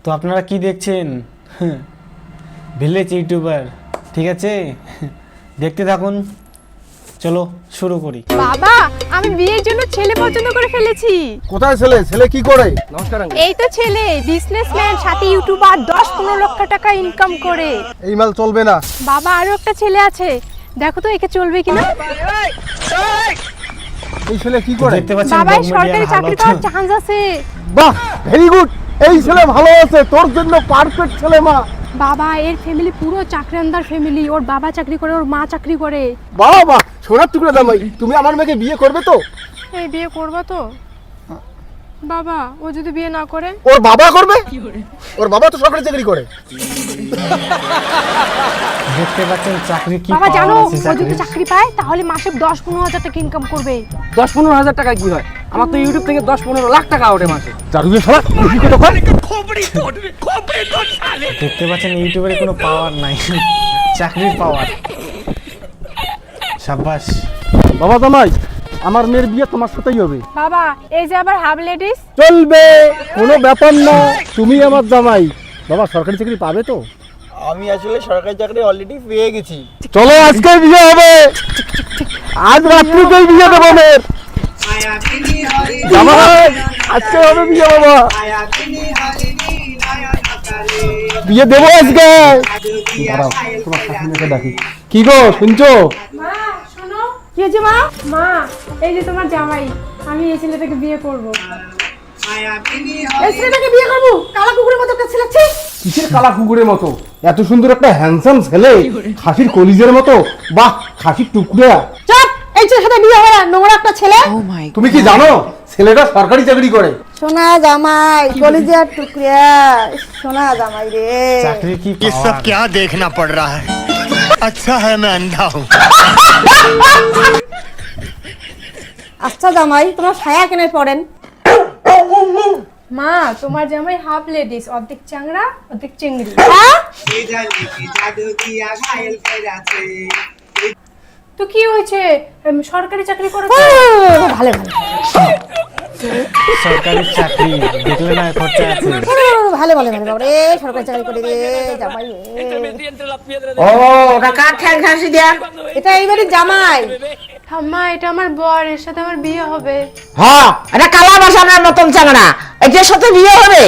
তো আপনারা কি দেখছেন? ভিলেজ ইউটিউবার, ঠিক আছে? দেখতে থাকুন, চলো শুরু করি। বাবা, আমি বিয়ের জন্য ছেলে পছন্দ করে ফেলেছি। কোথায় ছেলে? ছেলে কি করে? নমস্কার আঙ্কেল। এই তো ছেলে, বিজনেসম্যান, সাথে ইউটিউবার, 10-15 লক্ষ টাকা ইনকাম করে। এই মাল চলবে না। বাবা, আরো একটা ছেলে আছে, দেখো তো একে চলবে কিনা। এই ছেলে কি করে? দেখতে পাচ্ছেন বাবা, গভর্নমেন্ট সরকারি চাকরি পাওয়ার চান্স আছে। বাহ, ভেরি গুড। এই ছেলে ভালো আছে, তোর জন্য পারফেক্ট ছেলে মা। বাবা, এর ফ্যামিলি পুরো চাকরিয়ানদার ফ্যামিলি। ওর বাবা চাকরি করে, ওর মা চাকরি করে। বাহ বাহ, সোনার টুকরা জামাই, তুমি আমার মেয়েকে বিয়ে করবে তো? এই বিয়ে করবা তো? বাবা, ও যদি বিয়ে না করে? ওর বাবা করবে? ওর বাবা তো সরকারি চাকরি করে। দেখতে পাচ্ছেন চাকরি কি বাবা, জানো পাওয়া আছে ও যদি চাকরি পায় তাহলে মাসে 10-15 হাজার টাকা ইনকাম করবে। 10-15 হাজার টাকা কি হয়? আমার তো ইউটিউব থেকে 10-15 লাখ টাকা ওঠে মাসে। চারুকে সরা কি কথা কয়? দেখতে পাচ্ছেন ইউটিউবের কোনো পাওয়ার নাই, চাকরির পাওয়ার। সাবাস। বাবা জামাই, আমার মেয়ের বিয়ে তোমার সাথেই হবে। বাবা, এই যে আবার হাব লেডিস। চলবে, কোনো ব্যাপার না, তুমি আমার জামাই। বাবা, সরকারি চাকরি পাবে তো? আমি আসলে সরকারি চাকরি অলরেডি পেয়ে গেছি। চলো আজকে বিয়ে হবে, আজ রাত্রিতেই বিয়ে দেবো মেয়ের। জামাই, আজকে হবে বিয়ে বাবা, বিয়ে দেবো আজকে। দাঁড়াও, তোমার শাশুড়িকে ডাকি। কি গো, শুনছো? মা, শোনো। কি হয়েছে মা? মা, এই যে তোমার জামাই, আমি এই ছেলেটাকে বিয়ে করব। এই ছেলেটাকে বিয়ে করব? কালা কুকুরের মতো একটা ছেলে। কিসের কালা কুকুরের মতো? এত সুন্দর একটা হ্যান্ডসাম ছেলে, খাসির কলিজের মতো। বাহ, খাসির টুকরা। চুপ! এই ছেলের সাথে বিয়ে হবে না, নোংরা একটা ছেলে। তুমি কি জানো ছেলেটা সরকারি চাকরি করে? সোনা জামাই, কলিজার টুকরা, সোনা জামাই রে। চাকরি কি ये सब পাওয়ার? क्या देखना पड़ रहा है? अच्छा है मैं अंधा हूँ। আচ্ছা জামাই, তোমার ছায়া কেনে পড়েন? মা, তোমার জামাই হাফ লেডিস, অর্ধেক চাংড়া অর্ধেক চিংড়ি। হ্যাঁ? তো কি হয়েছে? সরকারি চাকরি করে তো? ভালো ভালো সরকারি চাকরি দেখলে না খরচা আছে। ভালো ভালো ভালো বাবা রে, সরকারি চাকরি করে রে জামাই রে। ও, ওটা কার ঠ্যাং ঘাসি দেয়া? এটা এইবারে জামাই। ঠাম্মা, এটা আমার বর, এর সাথে আমার বিয়ে হবে। হ্যাঁ, এটা কালা বাসানার মতন চাংড়া, এটার সাথে বিয়ে হবে?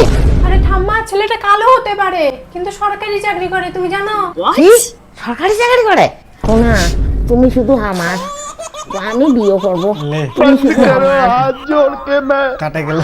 আরে ঠাম্মা, ছেলেটা কালো হতে পারে কিন্তু সরকারি চাকরি করে, তুমি জানো? কি সরকারি চাকরি করে? শোনা, তুমি শুধু আমার, আমি বিয়ে করবো, লে, তুমি শুধু আমার। হাত জোড় কে কাটে গেল।